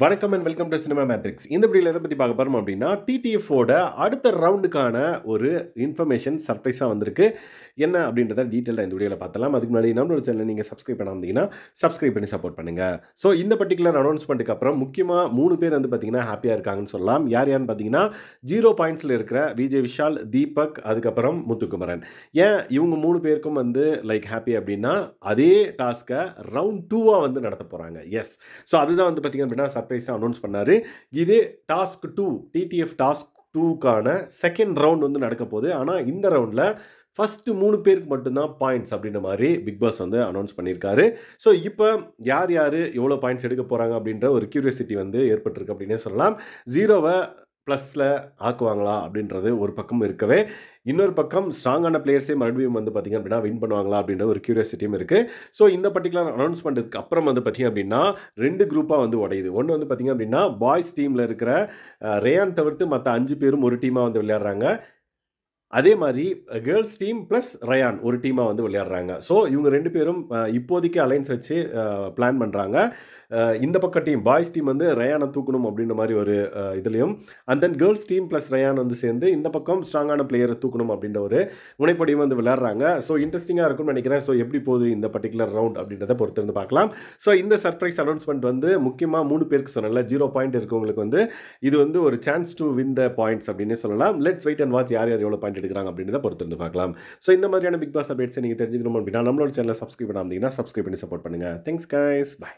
வணக்கம் and welcome to cinema matrix. இந்த வீடியோல எத பத்தி பார்க்க போறோம் அப்படின்னா, டிடிஎஃப் ஓட அடுத்த ரவுண்டுக்கான ஒரு இன்ஃபர்மேஷன் சர்ப்ரைஸா வந்திருக்கு. என்ன அப்படின்றத டீட்டெயிலா இந்த வீடியோல பார்த்தலாம். அதுக்கு முன்னாடி நம்மளோட சேனலை நீங்க சப்ஸ்கிரைப் பண்ணாம இருந்தீங்கன்னா, சப்ஸ்கிரைப் பண்ணி சப்போர்ட் பண்ணுங்க. ஸோ இந்த பர்ட்டிகுலர் அனௌன்ஸ்மென்ட்க்கு அப்புறம் முக்கியமா 3 பேர் வந்து பார்த்தீங்கன்னா, ஹேப்பியா இருக்காங்கன்னு சொல்லலாம். யார் யாருன்னு பார்த்தீங்கன்னா, 0 பாயிண்ட்ஸ்ல இருக்கிற விஜய் விஷால், தீபக், அதுக்கப்புறம் முத்துக்குமரன். ஏன் இவங்க 3 பேருக்கும் வந்து ஹேப்பி அப்படின்னா, அதே டாஸ்க்க ரவுண்ட் 2வா வந்து நடத்த போறாங்க. எஸ். ஸோ அதுதான் வந்து பார்த்தீங்க அப்படின்னா சர்ப்ரைஸாக அனௌன்ஸ் பண்ணாரு. இது டாஸ்க் 2 டிடிஎஃப் டாஸ்க் 2க்கான செகண்ட் ரவுண்ட் வந்து நடக்க போகுது. ஆனால் இந்த ரவுண்டில் ஃபர்ஸ்ட் 3 பேருக்கு மட்டும்தான் பாயிண்ட்ஸ் அப்படின்ற மாதிரி பிக் பாஸ் வந்து அனௌன்ஸ் பண்ணியிருக்காரு. ஸோ இப்போ யார் யார் எவ்வளோ பாயிண்ட்ஸ் எடுக்க போகிறாங்க அப்படின்ற ஒரு கியூரியாசிட்டி வந்து ஏற்பட்டிருக்கு அப்படின்னே சொல்லலாம். 0வை ப்ளஸில் ஆக்குவாங்களா அப்படின்றது ஒரு பக்கம் இருக்கவே, இன்னொரு பக்கம் ஸ்ட்ராங்கான பிளேயர்ஸே மறுபடியும் வந்து பார்த்தீங்க அப்படின்னா வின் பண்ணுவாங்களா அப்படின்ற ஒரு கியூரியாசிட்டியும் இருக்குது. ஸோ இந்த பர்டிகுலர் அனௌன்ஸ்மெண்ட்டுக்கு அப்புறம் வந்து பார்த்தீங்க அப்படின்னா 2 குரூப்பாக வந்து உடையுது. ஒன்று வந்து பார்த்தீங்க அப்படின்னா பாய்ஸ் டீமில் இருக்கிற ரேயான் தவிர்த்து மற்ற 5 பேரும் ஒரு டீமாக வந்து விளையாடுறாங்க. அதே மாதிரி கேர்ள்ஸ் டீம் ப்ளஸ் ரயான் ஒரு டீமாக வந்து விளையாடுறாங்க. ஸோ இவங்க 2 பேரும் இப்போதைக்கு அலைன்ஸ் வச்சு பிளான் பண்ணுறாங்க. இந்த பக்கம் டீம் பாய்ஸ் டீம் வந்து ரயானை தூக்கணும் அப்படின்ற மாதிரி ஒரு இதுலேயும், and then girls team plus Ryan வந்து சேர்ந்து இந்த பக்கம் ஸ்ட்ராங்கான பிளேயரை தூக்கணும் அப்படின்ற ஒரு முனைப்படியும் வந்து விளையாடுறாங்க. ஸோ இன்ட்ரெஸ்டிங்காக இருக்கும்னு நினைக்கிறேன். ஸோ எப்படி போகுது இந்த பர்டிகுலர் ரவுண்ட் அப்படின்றத பொறுத்து வந்து பார்க்கலாம். ஸோ இந்த சர்ப்ரைஸ் அனௌன்ஸ்மெண்ட் வந்து முக்கியமாக 3 பேருக்கு சொன்னல 0 பாயிண்ட் இருக்கவங்களுக்கு வந்து இது வந்து ஒரு chance to win the points அப்படின்னு சொல்லலாம். லெட்ஸ் வெயிட் அண்ட் வாட்ச் யார் யார் எவ்வளோ பாயிண்ட் எடுக்கிறாங்க அப்படின்றத பொறுத்து வந்து பார்க்கலாம். ஸோ இந்த மாதிரியான பிக் பாஸ் அப்டேட்ஸை நீங்கள் தெரிஞ்சுக்கணும் அப்படின்னா நம்மளோட சேனலை சப்ஸ்கிரைப் பண்ணாமல் இருந்தீங்கன்னா சப்ஸ்கிரைப் பண்ணி சப்போர்ட் பண்ணுங்கள். Thanks guys. பை.